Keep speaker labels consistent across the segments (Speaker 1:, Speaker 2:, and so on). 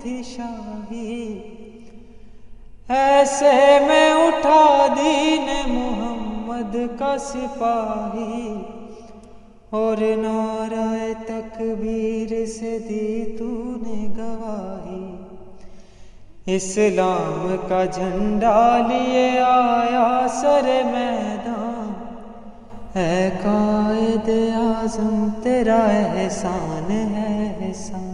Speaker 1: تھی شاہی، ایسے میں اٹھا دین محمد کا سپاہی، اور نعرہ تکبیر سے دی تو نے گواہی، اسلام کا جھنڈا لیے آیا سر میدان، اے قائد اعظم تیرا احسان ہے احسان۔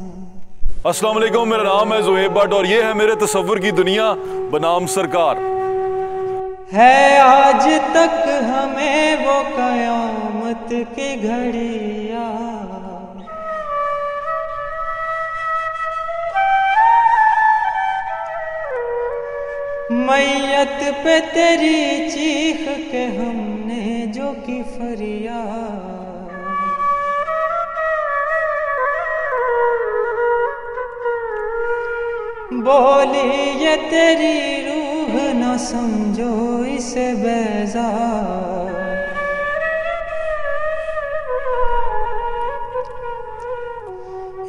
Speaker 2: السلام علیکم، میرا نام ہے زہیب بٹ اور یہ ہے میرے تصور کی دنیا بنام سرکار۔
Speaker 1: ہے آج تک ہمیں وہ قیامت کی گھڑی یاد، میت پہ تیری چیخ کے ہم نے جو کی فریاد، بولی یہ تیری روح نہ سمجھو اسے بیزار،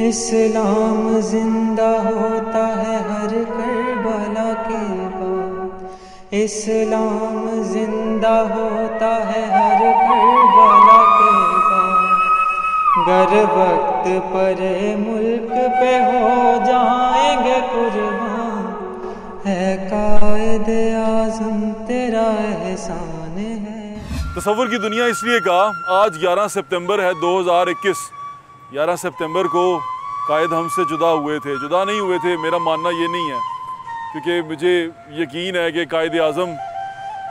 Speaker 1: اسلام زندہ ہوتا ہے ہر کربلا کے بعد، اسلام زندہ ہوتا ہے ہر کربلا کے بعد، گر وقت پر ملک پہ ہو جائیں گے قربان، ہے قائد اعظم تیرا احسان ہے۔
Speaker 2: تصور کی دنیا اس لیے کہا، آج 11 سپتمبر ہے 2021۔ 11 سپتمبر کو قائد ہم سے جدا ہوئے تھے، جدا نہیں ہوئے تھے، میرا ماننا یہ نہیں ہے، کیونکہ مجھے یقین ہے کہ قائد اعظم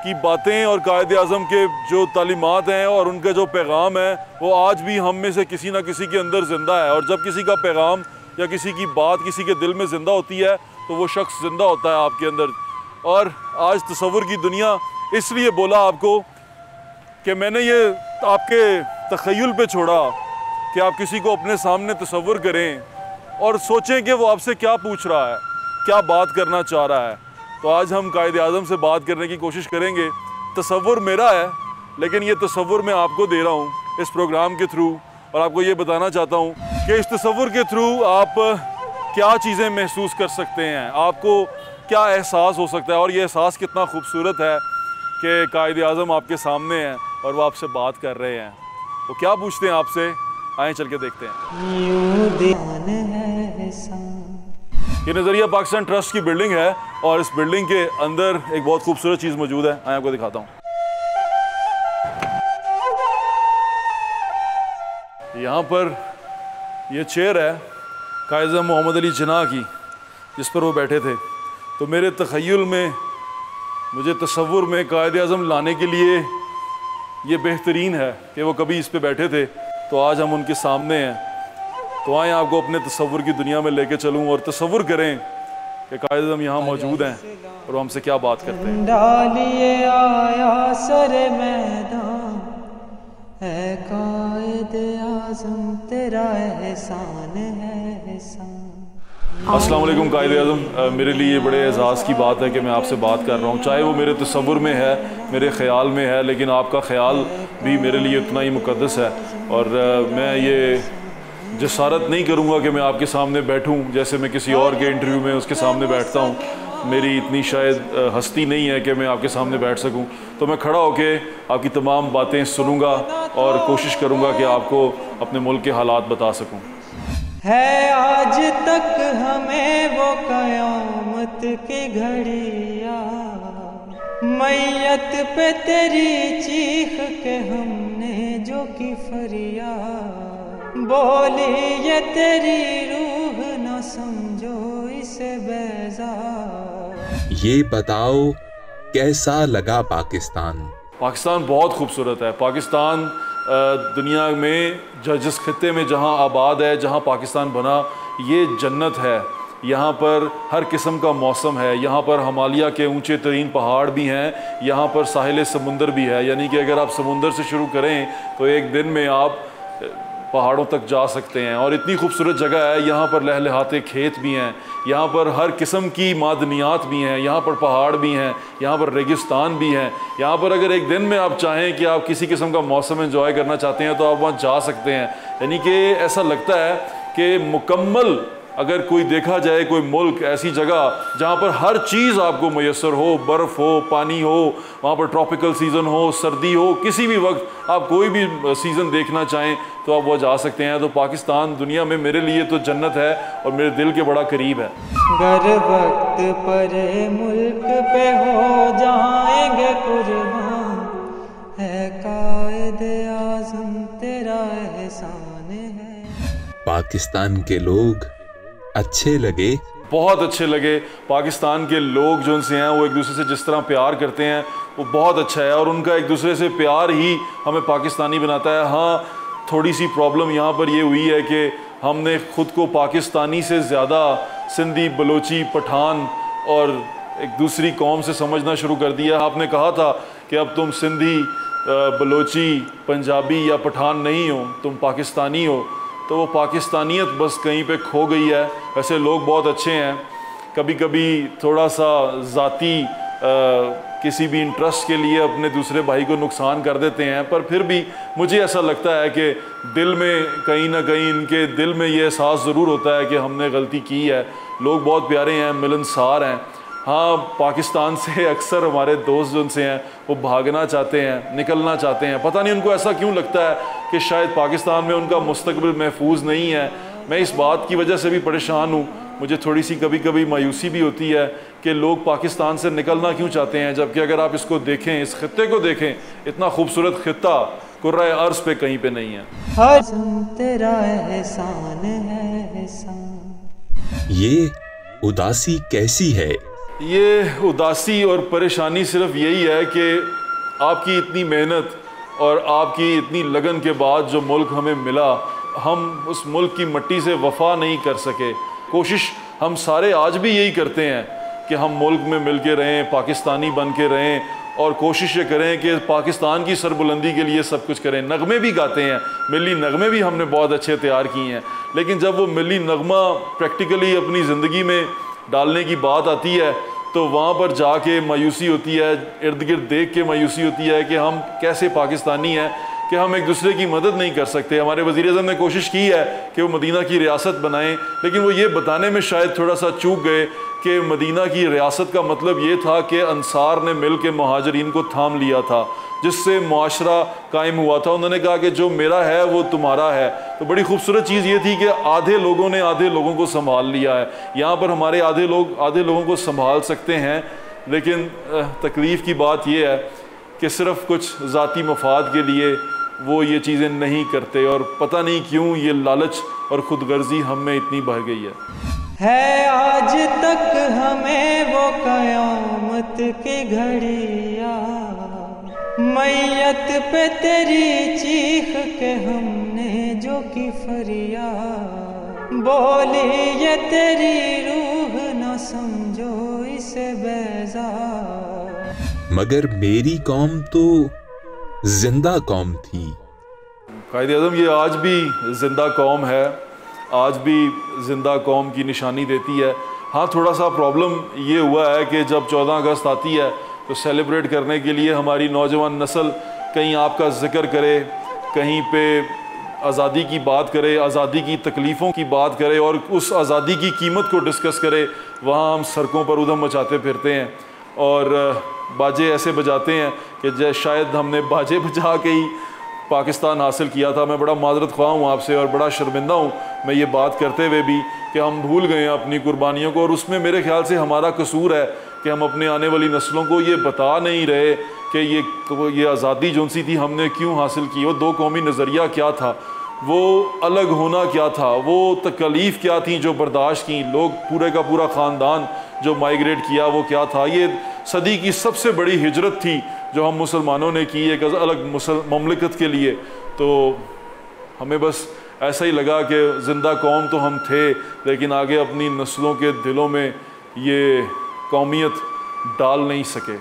Speaker 2: کی باتیں اور قائد اعظم کے جو تعلیمات ہیں اور ان کا جو پیغام ہے وہ آج بھی ہم میں سے کسی نہ کسی کے اندر زندہ ہے، اور جب کسی کا پیغام یا کسی کی بات کسی کے دل میں زندہ ہوتی ہے تو وہ شخص زندہ ہوتا ہے آپ کے اندر۔ اور آج تصور کی دنیا اس لیے بولا آپ کو کہ میں نے یہ آپ کے تخیل پہ چھوڑا کہ آپ کسی کو اپنے سامنے تصور کریں اور سوچیں کہ وہ آپ سے کیا پوچھ رہا ہے، کیا بات کرنا چاہ رہا ہے۔ تو آج ہم قائد اعظم سے بات کرنے کی کوشش کریں گے۔ تصور میرا ہے لیکن یہ تصور میں آپ کو دے رہا ہوں اس پروگرام کے تھرو، اور آپ کو یہ بتانا چاہتا ہوں کہ اس تصور کے تھرو آپ کیا چیزیں محسوس کر سکتے ہیں، آپ کو کیا احساس ہو سکتا ہے، اور یہ احساس کتنا خوبصورت ہے کہ قائد اعظم آپ کے سامنے ہیں اور وہ آپ سے بات کر رہے ہیں۔ وہ کیا پوچھتے ہیں آپ سے، آئیں چل کے دیکھتے ہیں۔ یہ نظریہ پاکستان ٹرسٹ کی بلڈنگ ہے اور اس بلڈنگ کے اندر ایک بہت خوبصورت چیز موجود ہے، آئیں آپ کو دکھاتا ہوں۔ یہاں پر یہ چیئر ہے قائد اعظم محمد علی جناح کی، جس پر وہ بیٹھے تھے۔ تو میرے تخیل میں، مجھے تصور میں قائد اعظم لانے کے لیے یہ بہترین ہے کہ وہ کبھی اس پہ بیٹھے تھے، تو آج ہم ان کے سامنے ہیں۔ تو آئیں آپ کو اپنے تصور کی دنیا میں لے کے چلوں اور تصور کریں کہ قائد اعظم یہاں موجود ہیں اور وہ ہم سے کیا بات کرتے ہیں۔
Speaker 1: ڈالیے آیا سر میدان، اے قائد اعظم تیرا احسان ہے احسان۔
Speaker 2: السلام علیکم قائد اعظم، میرے لیے یہ بڑے اعزاز کی بات ہے کہ میں آپ سے بات کر رہا ہوں، چاہے وہ میرے تصور میں ہے، میرے خیال میں ہے، لیکن آپ کا خیال بھی میرے لیے اتنا ہی مقدس ہے، اور میں یہ جسارت نہیں کروں گا کہ میں آپ کے سامنے بیٹھوں جیسے میں کسی اور کے انٹرویو میں اس کے سامنے بیٹھتا ہوں۔ میری اتنی شاید ہستی نہیں ہے کہ میں آپ کے سامنے بیٹھ سکوں، تو میں کھڑا ہو کے آپ کی تمام باتیں سنوں گا اور کوشش کروں گا کہ آپ کو اپنے ملک کے حالات بتا سکوں۔
Speaker 1: ہے آج تک ہمیں وہ قیامت کی گھڑی یاد، میت پہ تیری چیخ کے ہم نے جو کی فریاد، بولی یہ تیری روح نہ سمجھو اسے بیزار۔
Speaker 3: یہ بتاؤ کیسا لگا پاکستان؟
Speaker 2: پاکستان بہت خوبصورت ہے۔ پاکستان دنیا میں جس خطے میں جہاں آباد ہے، جہاں پاکستان بنا، یہ جنت ہے۔ یہاں پر ہر قسم کا موسم ہے، یہاں پر ہمالیہ کے اونچے ترین پہاڑ بھی ہیں، یہاں پر ساحل سمندر بھی ہے، یعنی کہ اگر آپ سمندر سے شروع کریں تو ایک دن میں آپ پہاڑوں تک جا سکتے ہیں، اور اتنی خوبصورت جگہ ہے۔ یہاں پر لہلہاتے کھیت بھی ہیں، یہاں پر ہر قسم کی معدنیات بھی ہیں، یہاں پر پہاڑ بھی ہیں، یہاں پر ریگستان بھی ہیں۔ یہاں پر اگر ایک دن میں آپ چاہیں کہ آپ کسی قسم کا موسم انجوائے کرنا چاہتے ہیں تو آپ وہاں جا سکتے ہیں، یعنی کہ ایسا لگتا ہے کہ مکمل اگر کوئی دیکھا جائے کوئی ملک ایسی جگہ جہاں پر ہر چیز آپ کو میسر ہو، برف ہو، پانی ہو، وہاں پر ٹراپیکل سیزن ہو، سردی ہو، کسی بھی وقت آپ کوئی بھی سیزن دیکھنا چاہیں تو آپ وہ جا سکتے ہیں. تو پاکستان دنیا میں میرے لیے تو جنت ہے اور میرے دل کے بڑا قریب ہے.
Speaker 1: گر وقت پر ملک پہ ہو جائیں گے قربان، ہے قائد اعظم تیرا احسان ہے.
Speaker 3: پاکستان کے لوگ اچھے لگے؟
Speaker 2: بہت اچھے لگے. پاکستان کے لوگ جو ان سے ہیں وہ ایک دوسرے سے جس طرح پیار کرتے ہیں وہ بہت اچھا ہے، اور ان کا ایک دوسرے سے پیار ہی ہمیں پاکستانی بناتا ہے. ہاں تھوڑی سی پرابلم یہاں پر یہ ہوئی ہے کہ ہم نے خود کو پاکستانی سے زیادہ سندھی، بلوچی، پٹھان اور ایک دوسری قوم سے سمجھنا شروع کر دیا. آپ نے کہا تھا کہ اب تم سندھی، بلوچی، پنجابی یا پٹھان نہیں ہو، تم پاکستانی ہو. تو وہ پاکستانیت بس کہیں پہ کھو گئی ہے. ویسے لوگ بہت اچھے ہیں، کبھی کبھی تھوڑا سا ذاتی کسی بھی انٹرسٹ کے لیے اپنے دوسرے بھائی کو نقصان کر دیتے ہیں، پر پھر بھی مجھے ایسا لگتا ہے کہ دل میں کہیں نہ کہیں ان کے دل میں یہ احساس ضرور ہوتا ہے کہ ہم نے غلطی کی ہے. لوگ بہت پیارے ہیں، ملنسار ہیں. ہاں پاکستان سے اکثر ہمارے دوست جو ان سے ہیں وہ بھاگنا چاہتے ہیں، نکلنا چاہتے ہیں. پتہ نہیں ان کو ایسا کیوں لگتا ہے کہ شاید پاکستان میں ان کا مستقبل محفوظ نہیں ہے. میں اس بات کی وجہ سے بھی پریشان ہوں. مجھے تھوڑی سی کبھی کبھی مایوسی بھی ہوتی ہے کہ لوگ پاکستان سے نکلنا کیوں چاہتے ہیں، جبکہ اگر آپ اس کو دیکھیں، اس خطے کو دیکھیں، اتنا خوبصورت خطہ کرۂ ارض پہ کہیں پہ نہیں ہے.
Speaker 1: ہر تیرا احسان ہے احسان.
Speaker 3: یہ اداسی کیسی ہے؟
Speaker 2: یہ اداسی اور پریشانی صرف یہی ہے کہ آپ کی اتنی محنت اور آپ کی اتنی لگن کے بعد جو ملک ہمیں ملا، ہم اس ملک کی مٹی سے وفا نہیں کر سکے. کوشش ہم سارے آج بھی یہی کرتے ہیں کہ ہم ملک میں مل کے رہیں، پاکستانی بن کے رہیں، اور کوشش یہ کریں کہ پاکستان کی سربلندی کے لیے سب کچھ کریں. نغمے بھی گاتے ہیں، ملی نغمے بھی ہم نے بہت اچھے تیار کیے ہیں، لیکن جب وہ ملی نغمہ پریکٹیکلی اپنی زندگی میں ڈالنے کی بات آتی ہے تو وہاں پر جا کے مایوسی ہوتی ہے، ارد گرد دیکھ کے مایوسی ہوتی ہے کہ ہم کیسے پاکستانی ہیں کہ ہم ایک دوسرے کی مدد نہیں کر سکتے. ہمارے وزیر اعظم نے کوشش کی ہے کہ وہ مدینہ کی ریاست بنائیں، لیکن وہ یہ بتانے میں شاید تھوڑا سا چوک گئے کہ مدینہ کی ریاست کا مطلب یہ تھا کہ انصار نے مل کے مہاجرین کو تھام لیا تھا، جس سے معاشرہ قائم ہوا تھا. انہوں نے کہا کہ جو میرا ہے وہ تمہارا ہے. تو بڑی خوبصورت چیز یہ تھی کہ آدھے لوگوں نے آدھے لوگوں کو سنبھال لیا ہے. یہاں پر ہمارے آدھے لوگوں کو سنبھال سکتے ہیں، لیکن تکلیف کی بات یہ ہے کہ صرف کچھ ذاتی مفاد کے لیے وہ یہ چیزیں نہیں کرتے، اور پتہ نہیں کیوں یہ لالچ اور خود غرضی ہم میں اتنی بڑھ گئی
Speaker 1: ہے آج تک ہمیں وہ قیامت کی گھڑی میت پہ تیری چیخ کے ہم نے جو کی فریاد، بولی یہ تیری روح نہ سمجھو اسے بیزار.
Speaker 3: مگر میری قوم تو زندہ قوم تھی.
Speaker 2: قائد اعظم یہ آج بھی زندہ قوم ہے، آج بھی زندہ قوم کی نشانی دیتی ہے. ہاں تھوڑا سا پرابلم یہ ہوا ہے کہ جب 14 اگست آتی ہے تو سیلیبریٹ کرنے کے لیے ہماری نوجوان نسل کہیں آپ کا ذکر کرے، کہیں پہ آزادی کی بات کرے، آزادی کی تکلیفوں کی بات کرے اور اس آزادی کی قیمت کو ڈسکس کرے، وہاں ہم سڑکوں پر ادھم مچاتے پھرتے ہیں اور باجے ایسے بجاتے ہیں کہ شاید ہم نے باجے بجا کے ہی پاکستان حاصل کیا تھا. میں بڑا معذرت خواہ ہوں آپ سے اور بڑا شرمندہ ہوں میں یہ بات کرتے ہوئے بھی کہ ہم بھول گئے ہیں اپنی قربانیوں کو، اور اس میں میرے خیال سے ہمارا قصور ہے کہ ہم اپنے آنے والی نسلوں کو یہ بتا نہیں رہے کہ یہ آزادی جون سی تھی ہم نے کیوں حاصل کی، وہ دو قومی نظریہ کیا تھا، وہ الگ ہونا کیا تھا، وہ تکلیف کیا تھیں جو برداشت کی، لوگ پورے کا پورا خاندان جو مائیگریٹ کیا وہ کیا تھا. یہ صدی کی سب سے بڑی ہجرت تھی جو ہم مسلمانوں نے کی ایک الگ مملکت کے لیے. تو ہمیں بس ایسا ہی لگا کہ زندہ قوم تو ہم تھے، لیکن آگے اپنی نسلوں کے دلوں میں یہ قومیت ڈال نہیں سکے.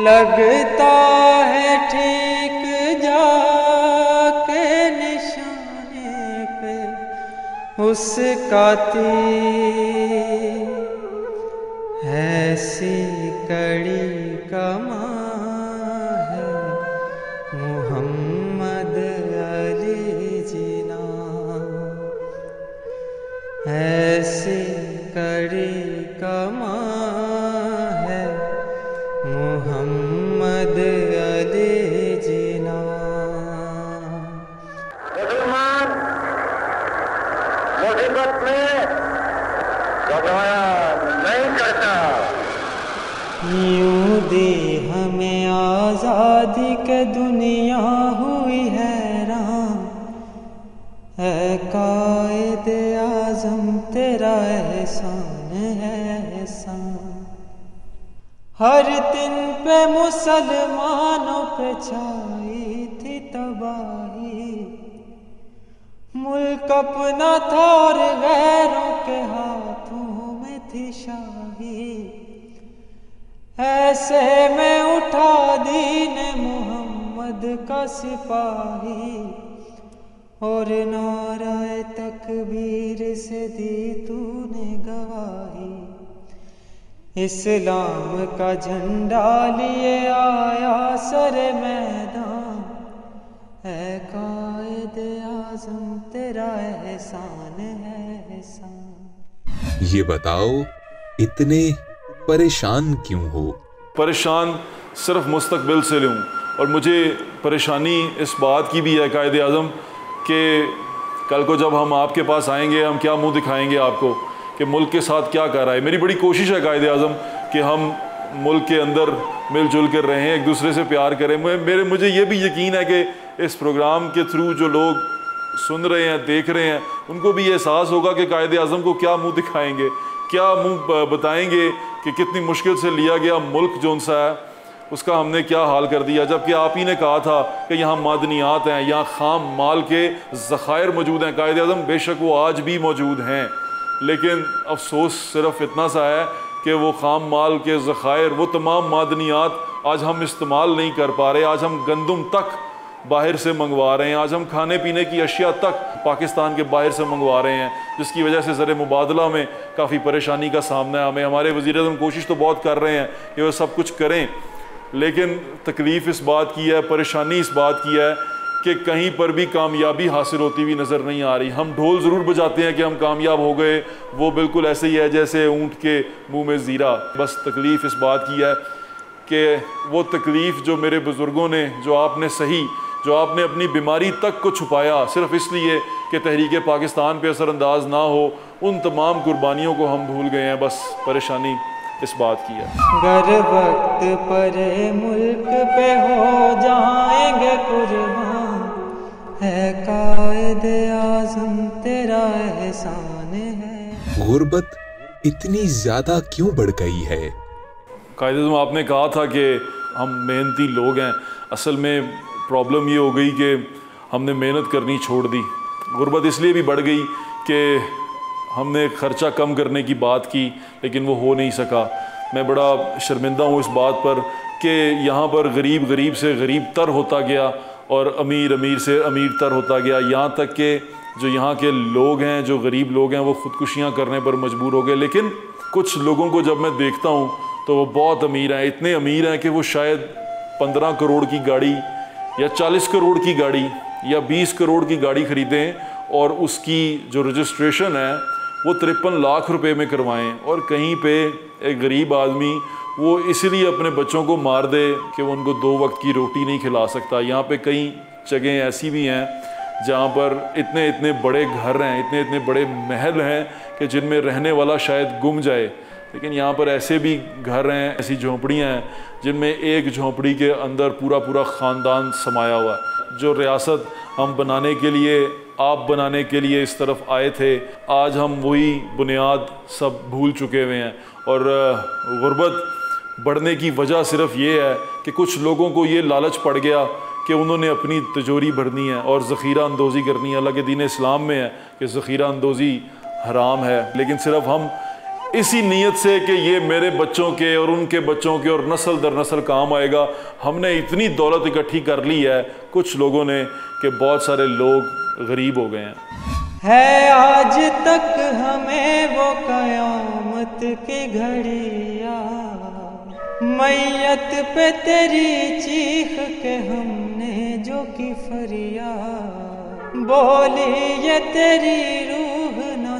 Speaker 1: لگتا ہے ٹھیک جا کے نشانے پہ اس کا تیر، ایسی کڑی کماں ہے محمد علی جناں، ایسی کڑی کماں ہے محمد علی جینا.
Speaker 4: مسلمان مصیبت میں گھبرایا نہیں کرتا.
Speaker 1: یوں دی ہمیں آزادی کے دنیا ہوئی حیران. اے قائد اعظم تیرا احسان ہے احسان. ہر دن پہ مسلمانوں پہ چھائی تھی تباہی. ملک اپنا تھا اور غیروں کے ہاتھوں میں تھی شاہی. ایسے میں اٹھا دین محمد کا سپاہی اور نعرہ تکبیر سے دی تو نے گواہی. اسلام کا جھنڈا لیے آیا سر میدان. اے قائد اعظم تیرا احسان ہے احسان.
Speaker 3: یہ بتاؤ اتنے پریشان کیوں ہو؟
Speaker 2: پریشان صرف مستقبل سے لوں، اور مجھے پریشانی اس بات کی بھی ہے قائد اعظم کہ کل کو جب ہم آپ کے پاس آئیں گے ہم کیا منہ دکھائیں گے آپ کو کہ ملک کے ساتھ کیا کر رہا ہے. میری بڑی کوشش ہے قائد اعظم کہ ہم ملک کے اندر مل جل کر رہیں، ایک دوسرے سے پیار کریں. مجھے یہ بھی یقین ہے کہ اس پروگرام کے تھرو جو لوگ سن رہے ہیں دیکھ رہے ہیں ان کو بھی احساس ہوگا کہ قائد اعظم کو کیا منہ دکھائیں گے، کیا منہ بتائیں گے کہ کتنی مشکل سے لیا گیا ملک جون سا ہے اس کا ہم نے کیا حال کر دیا. جبکہ آپ ہی نے کہا تھا کہ یہاں معدنیات ہیں، یہاں خام مال کے ذخائر موجود ہیں. قائد اعظم بے شک وہ آج بھی موجود ہیں، لیکن افسوس صرف اتنا سا ہے کہ وہ خام مال کے ذخائر، وہ تمام معدنیات آج ہم استعمال نہیں کر پا رہے. آج ہم گندم تک باہر سے منگوا رہے ہیں، آج ہم کھانے پینے کی اشیاء تک پاکستان کے باہر سے منگوا رہے ہیں، جس کی وجہ سے زر مبادلہ میں کافی پریشانی کا سامنا ہے ہمیں. ہمارے وزیر اعظم کوشش تو بہت کر رہے ہیں کہ وہ سب کچھ کریں، لیکن تکلیف اس بات کی ہے، پریشانی اس بات کی ہے کہ کہیں پر بھی کامیابی حاصل ہوتی ہوئی نظر نہیں آ رہی. ہم ڈھول ضرور بجاتے ہیں کہ ہم کامیاب ہو گئے، وہ بالکل ایسے ہی ہے جیسے اونٹ کے منہ میں زیرہ. بس تکلیف اس بات کی ہے کہ وہ تکلیف جو میرے بزرگوں نے، جو آپ نے سہی، جو آپ نے اپنی بیماری تک کو چھپایا صرف اس لیے کہ تحریک پاکستان پہ اثر انداز نہ ہو، ان تمام قربانیوں کو ہم بھول گئے ہیں. بس پریشانی اس بات کی ہے.
Speaker 1: گر وقت پر ملک پہ ہو جائیں گے قربان. ہے قائد اعظم تیرا احسان ہے.
Speaker 3: غربت اتنی زیادہ کیوں بڑھ گئی ہے؟
Speaker 2: قائد اعظم آپ نے کہا تھا کہ ہم محنتی لوگ ہیں. اصل میں پرابلم یہ ہو گئی کہ ہم نے محنت کرنی چھوڑ دی. غربت اس لیے بھی بڑھ گئی کہ ہم نے خرچہ کم کرنے کی بات کی لیکن وہ ہو نہیں سکا. میں بڑا شرمندہ ہوں اس بات پر کہ یہاں پر غریب غریب سے غریب تر ہوتا گیا اور امیر امیر سے امیر تر ہوتا گیا، یہاں تک کہ جو یہاں کے لوگ ہیں، جو غریب لوگ ہیں، وہ خودکشیاں کرنے پر مجبور ہو گئے. لیکن کچھ لوگوں کو جب میں دیکھتا ہوں تو وہ بہت امیر ہیں، اتنے امیر ہیں کہ وہ شاید 15 کروڑ کی گاڑی یا 40 کروڑ کی گاڑی یا 20 کروڑ کی گاڑی خریدیں اور اس کی جو رجسٹریشن ہے وہ 53 لاکھ روپے میں کروائیں، اور کہیں پہ ایک غریب آدمی وہ اس لیے اپنے بچوں کو مار دے کہ وہ ان کو 2 وقت کی روٹی نہیں کھلا سکتا. یہاں پہ کئی جگہیں ایسی بھی ہیں جہاں پر اتنے اتنے بڑے گھر ہیں، اتنے اتنے بڑے محل ہیں کہ جن میں رہنے والا شاید گم جائے. لیکن یہاں پر ایسے بھی گھر ہیں، ایسی جھونپڑیاں ہیں جن میں ایک جھونپڑی کے اندر پورا پورا خاندان سمایا ہوا ہے. جو ریاست ہم بنانے کے لیے، آپ بنانے کے لیے اس طرف آئے تھے، آج ہم وہی بنیاد سب بھول چکے ہوئے ہیں. اور غربت بڑھنے کی وجہ صرف یہ ہے کہ کچھ لوگوں کو یہ لالچ پڑ گیا کہ انہوں نے اپنی تجوری بھرنی ہے اور ذخیرہ اندوزی کرنی ہے. اللہ کے دین اسلام میں ہے کہ ذخیرہ اندوزی حرام ہے، لیکن صرف ہم اسی نیت سے کہ یہ میرے بچوں کے اور ان کے بچوں کے اور نسل در نسل کام آئے گا، ہم نے اتنی دولت اکٹھی کر لی ہے کچھ لوگوں نے کہ بہت سارے لوگ غریب ہو گئے ہیں.
Speaker 1: ہے آج تک ہمیں وہ قیامت کی گھڑی یاد، میت پہ تیری چیخ کے ہم نے جو کی فریاد، بولی یہ تیری روح نہ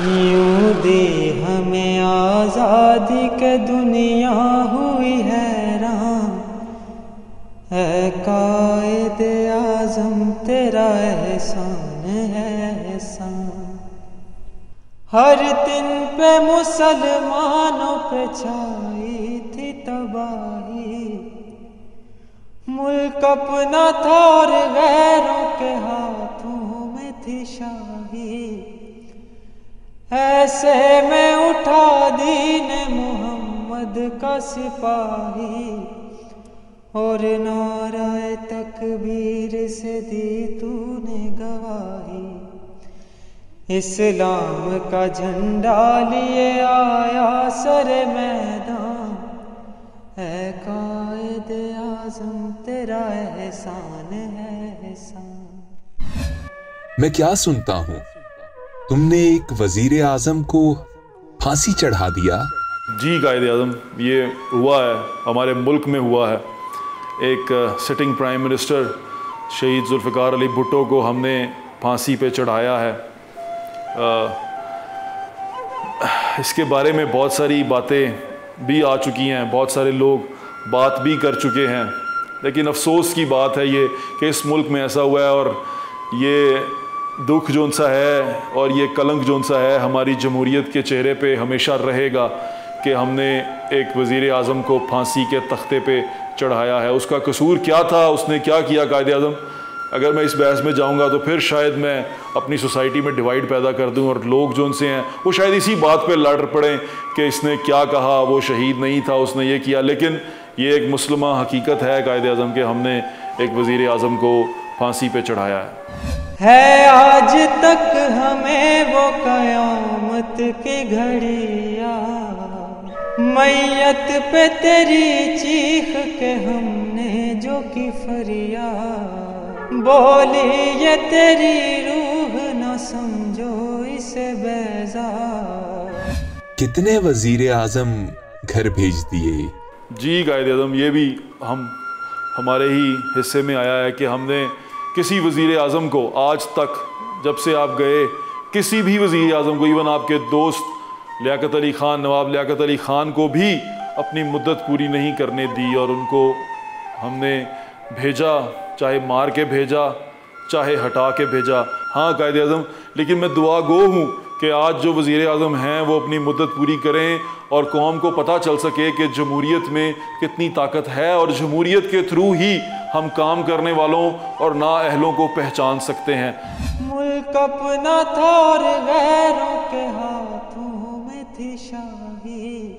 Speaker 1: یوں دی ہمیں آزادی کے دنیا ہوئی حیران، اے قائد اعظم تیرا احسان ہے احسان۔ ہر دن پہ مسلمانوں پہ چھائی تھی تباہی، ملک اپنا تھا اور غیروں کے ہاتھوں میں تھی شاہی، ایسے میں اٹھا دین محمد کا سپاہی، اور نعرہ تکبیر سے دی تو نے گواہی، اسلام کا جھنڈا لیے آیا سر میدان، اے قائد اعظم تیرا احسان ہے احسان۔
Speaker 3: میں کیا سنتا ہوں، تم نے ایک وزیر اعظم کو پھانسی چڑھا دیا؟
Speaker 2: جی قائد اعظم، یہ ہوا ہے، ہمارے ملک میں ہوا ہے۔ ایک سٹنگ پرائم منسٹر شہید ذوالفقار علی بھٹو کو ہم نے پھانسی پہ چڑھایا ہے۔ اس کے بارے میں بہت ساری باتیں بھی آ چکی ہیں، بہت سارے لوگ بات بھی کر چکے ہیں، لیکن افسوس کی بات ہے یہ کہ اس ملک میں ایسا ہوا ہے، اور یہ دکھ جون سا ہے اور یہ کلنک جون سا ہے ہماری جمہوریت کے چہرے پہ ہمیشہ رہے گا کہ ہم نے ایک وزیر اعظم کو پھانسی کے تختے پہ چڑھایا ہے۔ اس کا قصور کیا تھا، اس نے کیا کیا قائد اعظم؟ اگر میں اس بحث میں جاؤں گا تو پھر شاید میں اپنی سوسائٹی میں ڈیوائیڈ پیدا کر دوں، اور لوگ جو ان سے ہیں وہ شاید اسی بات پہ لڑ پڑیں کہ اس نے کیا کہا، وہ شہید نہیں تھا، اس نے یہ کیا۔ لیکن یہ ایک مسلمہ حقیقت ہے قائد اعظم کہ ہم نے ایک وزیر اعظم کو پھانسی پہ چڑھایا
Speaker 1: ہے آج تک ہمیں وہ قیامت کی گھڑی یاد، میت پہ تیری چیخ کے ہم نے جو کی فریاد، بولی یہ تیری روح نہ سمجھو اسے بیزار۔
Speaker 3: کتنے وزیر اعظم گھر بھیج دیے؟
Speaker 2: جی قائد اعظم، یہ بھی ہمارے ہی حصے میں آیا ہے کہ ہم نے کسی وزیر اعظم کو آج تک جب سے آپ گئے، کسی بھی وزیر اعظم کو، ایون آپ کے دوست لیاقت علی خان، نواب لیاقت علی خان کو بھی اپنی مدت پوری نہیں کرنے دی، اور ان کو ہم نے بھیجا، چاہے مار کے بھیجا چاہے ہٹا کے بھیجا۔ ہاں قائد اعظم، لیکن میں دعا گو ہوں کہ آج جو وزیر اعظم ہیں وہ اپنی مدت پوری کریں اور قوم کو پتہ چل سکے کہ جمہوریت میں کتنی طاقت ہے، اور جمہوریت کے تھرو ہی ہم کام کرنے والوں اور نااہلوں کو پہچان سکتے ہیں۔
Speaker 1: ملک اپنا تھا اور غیروں کے ہاتھوں میں تھی شاہی،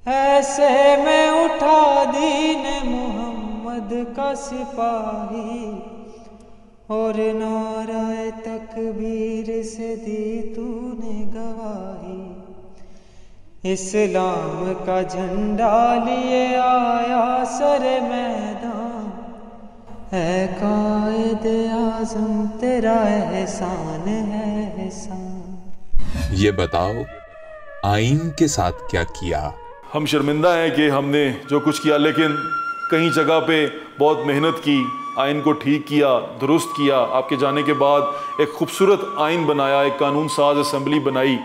Speaker 1: ایسے میں اٹھا دین محمد کا سپاہی، اور نعرہ تکبیر سے دی تو نے گواہی، اسلام کا جھنڈا لیے آیا سر میدان، اے قائد اعظم تیرا احسان ہے احسان۔
Speaker 3: یہ بتاؤ آئین کے ساتھ کیا کیا؟
Speaker 2: ہم شرمندہ ہیں کہ ہم نے جو کچھ کیا، لیکن کہیں جگہ پہ بہت محنت کی، آئین کو ٹھیک کیا، درست کیا۔ آپ کے جانے کے بعد ایک خوبصورت آئین بنایا، ایک قانون ساز اسمبلی بنائی،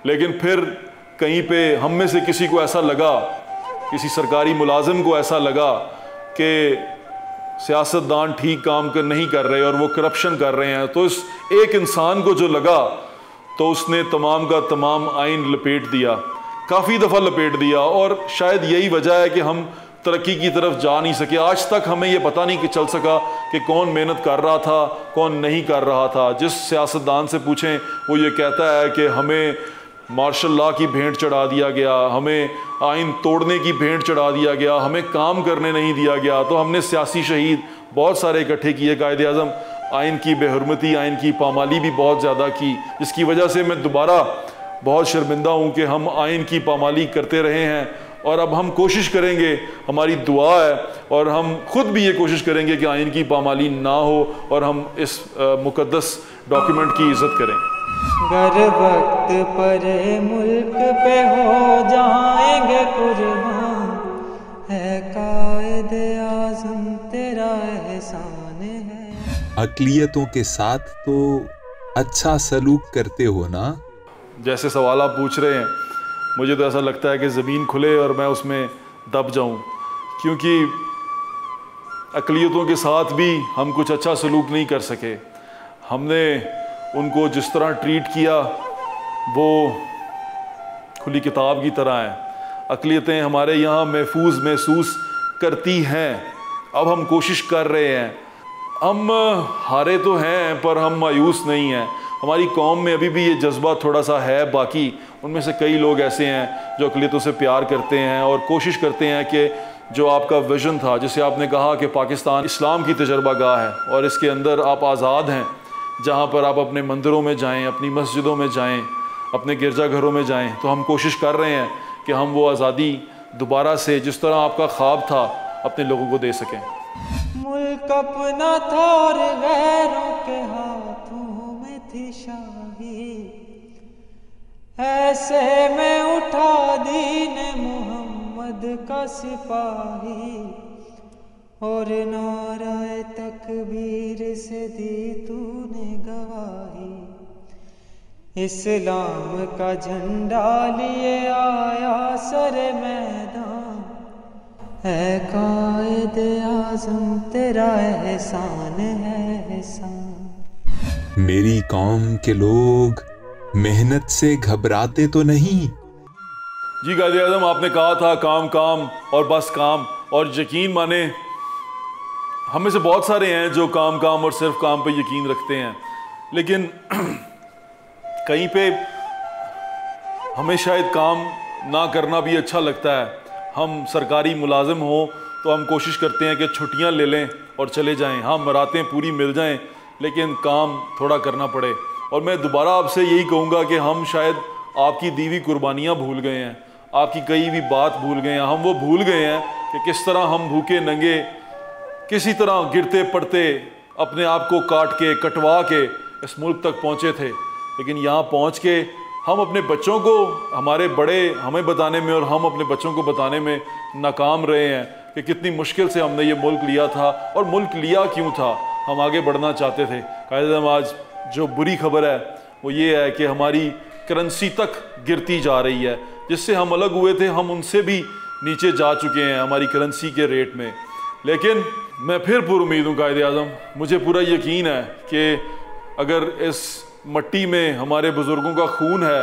Speaker 2: لیکن پھر کہیں پہ ہم میں سے کسی کو ایسا لگا، کسی سرکاری ملازم کو ایسا لگا کہ سیاستدان ٹھیک کام نہیں کر رہے اور وہ کرپشن کر رہے ہیں، تو اس ایک انسان کو جو لگا تو اس نے تمام کا تمام آئین لپیٹ دیا، کافی دفعہ لپیٹ دیا، اور شاید یہی وجہ ہے کہ ہم ترقی کی طرف جا نہیں سکے۔ آج تک ہمیں یہ پتہ نہیں چل سکا کہ کون محنت کر رہا تھا، کون نہیں کر رہا تھا۔ جس سیاستدان سے پوچھیں وہ یہ کہتا ہے کہ ہمیں مارشل لا کی بھینٹ چڑھا دیا گیا، ہمیں آئین توڑنے کی بھینٹ چڑھا دیا گیا، ہمیں کام کرنے نہیں دیا گیا۔ تو ہم نے سیاسی شہید بہت سارے اکٹھے کیے قائد اعظم، آئین کی بے حرمتی، آئین کی پامالی بھی بہت زیادہ کی، جس کی وجہ سے میں دوبارہ بہت شرمندہ ہوں کہ ہم آئین کی پامالی کرتے رہے ہیں، اور اب ہم کوشش کریں گے، ہماری دعا ہے، اور ہم خود بھی یہ کوشش کریں گے کہ آئین کی پامالی نہ ہو اور ہم اس مقدس ڈاکیومنٹ کی عزت کریں۔
Speaker 1: گر وقت پر ملک پہ ہو جائیں گے قربان، ہے قائد اعظم تیرا احسان ہے۔
Speaker 3: اقلیتوں کے ساتھ تو اچھا سلوک کرتے ہو نا؟
Speaker 2: جیسے سوال آپ پوچھ رہے ہیں مجھے تو ایسا لگتا ہے کہ زمین کھلے اور میں اس میں دب جاؤں، کیونکہ اقلیتوں کے ساتھ بھی ہم کچھ اچھا سلوک نہیں کر سکے. ہم نے ان کو جس طرح ٹریٹ کیا وہ کھلی کتاب کی طرح ہے. اقلیتیں ہمارے یہاں محفوظ محسوس کرتی ہیں. اب ہم کوشش کر رہے ہیں. ہم ہارے تو ہیں پر ہم مایوس نہیں ہیں. ہماری قوم میں ابھی بھی یہ جذبہ تھوڑا سا ہے باقی. ان میں سے کئی لوگ ایسے ہیں جو اقلیتوں سے پیار کرتے ہیں اور کوشش کرتے ہیں کہ جو آپ کا ویژن تھا، جسے آپ نے کہا کہ پاکستان اسلام کی تجربہ گاہ ہے اور اس کے اندر آپ آزاد ہیں، جہاں پر آپ اپنے مندروں میں جائیں، اپنی مسجدوں میں جائیں، اپنے گرجا گھروں میں جائیں. تو ہم کوشش کر رہے ہیں کہ ہم وہ آزادی دوبارہ سے جس طرح آپ کا خواب تھا اپنے لوگوں کو دے سکیں.
Speaker 1: ملک اپنا تھا اور غیروں کے ہاتھوں میں تھی شاہی، ایسے میں اٹھا دین محمد کا سپاہی، اور نعرہ تکبیر سے دی تو نے گواہی. اسلام کا جھنڈا لیے آیا سر میدان، اے قائد اعظم تیرا احسان ہے احسان.
Speaker 3: میری قوم کے لوگ محنت سے گھبراتے تو نہیں.
Speaker 2: جی قائد اعظم، آپ نے کہا تھا کام کام اور بس کام، اور یقین مانے ہم میں سے بہت سارے ہیں جو کام کام اور صرف کام پہ یقین رکھتے ہیں، لیکن کہیں پہ ہمیں شاید کام نہ کرنا بھی اچھا لگتا ہے. ہم سرکاری ملازم ہوں تو ہم کوشش کرتے ہیں کہ چھٹیاں لے لیں اور چلے جائیں. ہاں مراتیں پوری مل جائیں لیکن کام تھوڑا کرنا پڑے. اور میں دوبارہ آپ سے یہی کہوں گا کہ ہم شاید آپ کی دیوی قربانیاں بھول گئے ہیں، آپ کی کئی بھی بات بھول گئے ہیں. ہم وہ بھول گئے ہیں کہ کس طرح ہم بھوکے ننگے کسی طرح گرتے پڑتے اپنے آپ کو کاٹ کے کٹوا کے اس ملک تک پہنچے تھے. لیکن یہاں پہنچ کے ہم اپنے بچوں کو، ہمارے بڑے ہمیں بتانے میں اور ہم اپنے بچوں کو بتانے میں ناکام رہے ہیں کہ کتنی مشکل سے ہم نے یہ ملک لیا تھا. اور ملک لیا کیوں تھا؟ ہم آگے بڑھنا چاہتے تھے. قائد اعظم، آج جو بری خبر ہے وہ یہ ہے کہ ہماری کرنسی تک گرتی جا رہی ہے. جس سے ہم الگ ہوئے تھے ہم ان سے بھی نیچے جا چکے ہیں ہماری کرنسی کے ریٹ میں. لیکن میں پھر پر امید ہوں قائد اعظم، مجھے پورا یقین ہے کہ اگر اس مٹی میں ہمارے بزرگوں کا خون ہے،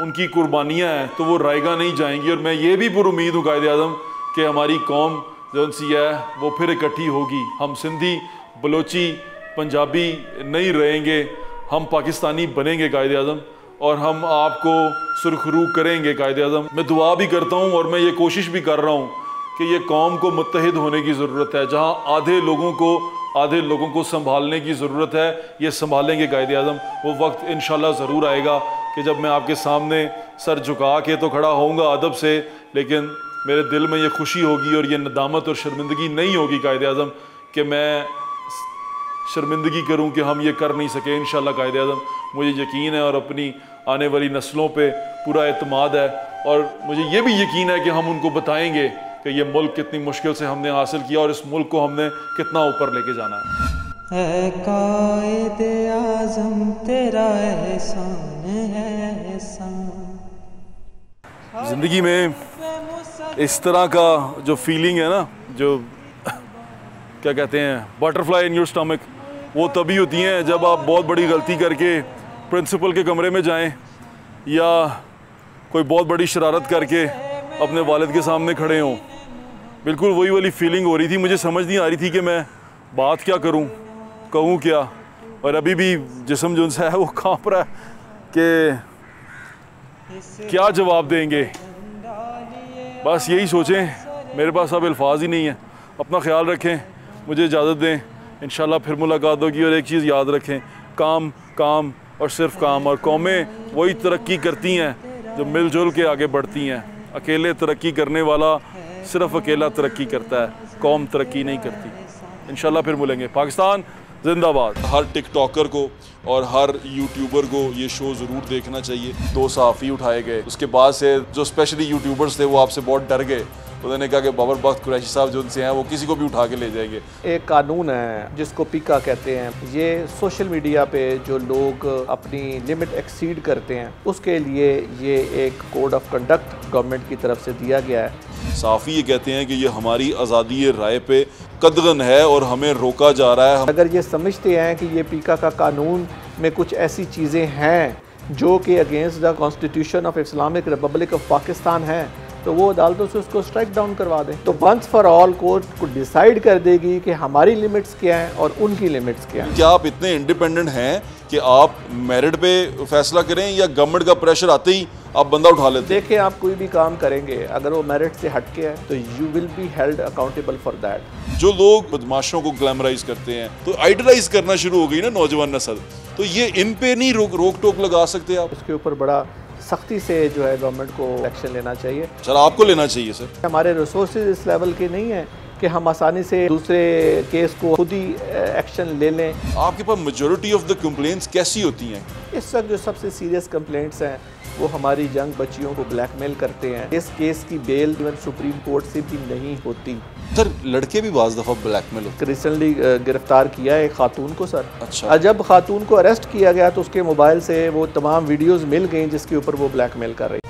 Speaker 2: ان کی قربانیاں ہیں، تو وہ رائیگاں نہیں جائیں گی. اور میں یہ بھی پر امید ہوں قائد اعظم کہ ہماری قوم جو سی ہے وہ پھر اکٹھی ہوگی. ہم سندھی، بلوچی، پنجابی نہیں رہیں گے، ہم پاکستانی بنیں گے قائد اعظم، اور ہم آپ کو سرخرو کریں گے قائد اعظم. میں دعا بھی کرتا ہوں اور میں یہ کوشش بھی کر رہا ہوں کہ یہ قوم کو متحد ہونے کی ضرورت ہے. جہاں آدھے لوگوں کو سنبھالنے کی ضرورت ہے، یہ سنبھالیں گے قائد اعظم. وہ وقت انشاءاللہ ضرور آئے گا کہ جب میں آپ کے سامنے سر جھکا کے تو کھڑا ہوں گا ادب سے، لیکن میرے دل میں یہ خوشی ہوگی اور یہ ندامت اور شرمندگی نہیں ہوگی قائد اعظم کہ میں شرمندگی کروں کہ ہم یہ کر نہیں سکے. انشاءاللہ قائد اعظم مجھے یقین ہے اور اپنی آنے والی نسلوں پہ پورا اعتماد ہے، اور مجھے یہ بھی یقین ہے کہ ہم ان کو بتائیں گے کہ یہ ملک کتنی مشکل سے ہم نے حاصل کیا اور اس ملک کو ہم نے کتنا اوپر لے کے جانا ہے.
Speaker 1: اے قائد اعظم تیرا احسان ہے احسان.
Speaker 2: زندگی میں اس طرح کا جو فیلنگ ہے نا، جو کیا کہتے ہیں butter fly in your stomach, وہ تبھی ہوتی ہیں جب آپ بہت بڑی غلطی کر کے پرنسپل کے کمرے میں جائیں یا کوئی بہت بڑی شرارت کر کے اپنے والد کے سامنے کھڑے ہوں. بالکل وہی والی فیلنگ ہو رہی تھی. مجھے سمجھ نہیں آ رہی تھی کہ میں بات کیا کروں، کہوں کیا، اور ابھی بھی جسم جو ہے وہ کانپ رہا ہے کہ کیا جواب دیں گے. بس یہی سوچیں، میرے پاس اب الفاظ ہی نہیں ہیں. اپنا خیال رکھیں، مجھے اجازت دیں، انشاءاللہ پھر ملاقات ہوگی. اور ایک چیز یاد رکھیں، کام کام اور صرف کام. اور قومیں وہی ترقی کرتی ہیں جو مل جل کے آگے بڑھتی ہیں. اکیلے ترقی کرنے والا صرف اکیلا ترقی کرتا ہے، قوم ترقی نہیں کرتی. انشاءاللہ پھر ملیں گے. پاکستان زندہ باد. ہر ٹک ٹاکر کو اور ہر یوٹیوبر کو یہ شو ضرور دیکھنا چاہیے. 2 صحافی اٹھائے گئے, اس کے بعد سے جو اسپیشلی یوٹیوبرز تھے وہ آپ سے بہت ڈر گئے. انہوں نے کہا کہ بابر بخت قریشی صاحب جو ان سے ہیں وہ کسی کو بھی اٹھا کے لے جائیں گے.
Speaker 5: ایک قانون ہے جس کو پیکا کہتے ہیں, یہ سوشل میڈیا پہ جو لوگ اپنی لمٹ ایکسیڈ کرتے ہیں اس کے لیے یہ ایک کوڈ آف کنڈکٹ گورنمنٹ کی طرف سے دیا گیا ہے.
Speaker 2: صحافی یہ کہتے ہیں کہ یہ ہماری آزادی رائے پہ قدغن ہے اور ہمیں روکا جا رہا ہے.
Speaker 5: اگر یہ سمجھتے ہیں کہ یہ پیکا کا قانون میں کچھ ایسی چیزیں ہیں جو کہ against the constitution of Islamic republic of Pakistan ہیں تو وہ عدالتوں سے اس کو اسٹرائک ڈاؤن کروا دیں. تو ونس فار آل کورٹ کو ڈیسائیڈ کر دے گی کہ ہماری لمٹس کیا ہیں اور ان کی لمٹس کیا ہیں.
Speaker 2: کیا آپ اتنے انڈیپینڈنٹ ہیں کہ آپ میرٹ پہ فیصلہ کریں یا گورنمنٹ کا پریشر آتے ہی آپ بندہ اٹھا لیتے ہیں؟
Speaker 5: دیکھیں, آپ کوئی بھی کام کریں گے اگر وہ میرٹ سے ہٹ کے ہے تو you will be held accountable for that.
Speaker 2: جو لوگ بدماشوں کو گلیمرائز کرتے ہیں تو آئیڈلائز کرنا شروع ہو گئی نا نوجوان نسل, تو یہ ان پہ نہیں روک ٹوک لگا سکتے آپ؟
Speaker 5: اس کے اوپر بڑا سختی سے جو ہے گورنمنٹ کو ایکشن لینا چاہیے.
Speaker 2: سر آپ کو لینا چاہیے. سر
Speaker 5: ہمارے ریسورسز اس لیول کے نہیں ہیں کہ ہم آسانی سے دوسرے کیس کو خود ہی ایکشن لے لیں.
Speaker 2: آپ کے پاس میجورٹی آف دا کمپلینٹس کیسی ہوتی ہیں؟
Speaker 5: اس وقت جو سب سے سیریس کمپلینٹس ہیں وہ ہماری ینگ بچیوں کو بلیک میل کرتے ہیں. اس کیس کی بیل ایون سپریم کورٹ سے بھی نہیں ہوتی.
Speaker 2: سر لڑکے بھی بعض دفعہ بلیک میل ہوتے ہیں.
Speaker 5: ریسنٹلی گرفتار کیا ہے ایک خاتون کو سر.
Speaker 2: اچھا.
Speaker 5: جب خاتون کو اریسٹ کیا گیا تو اس کے موبائل سے وہ تمام ویڈیوز مل گئیں جس کے اوپر وہ بلیک میل کر رہی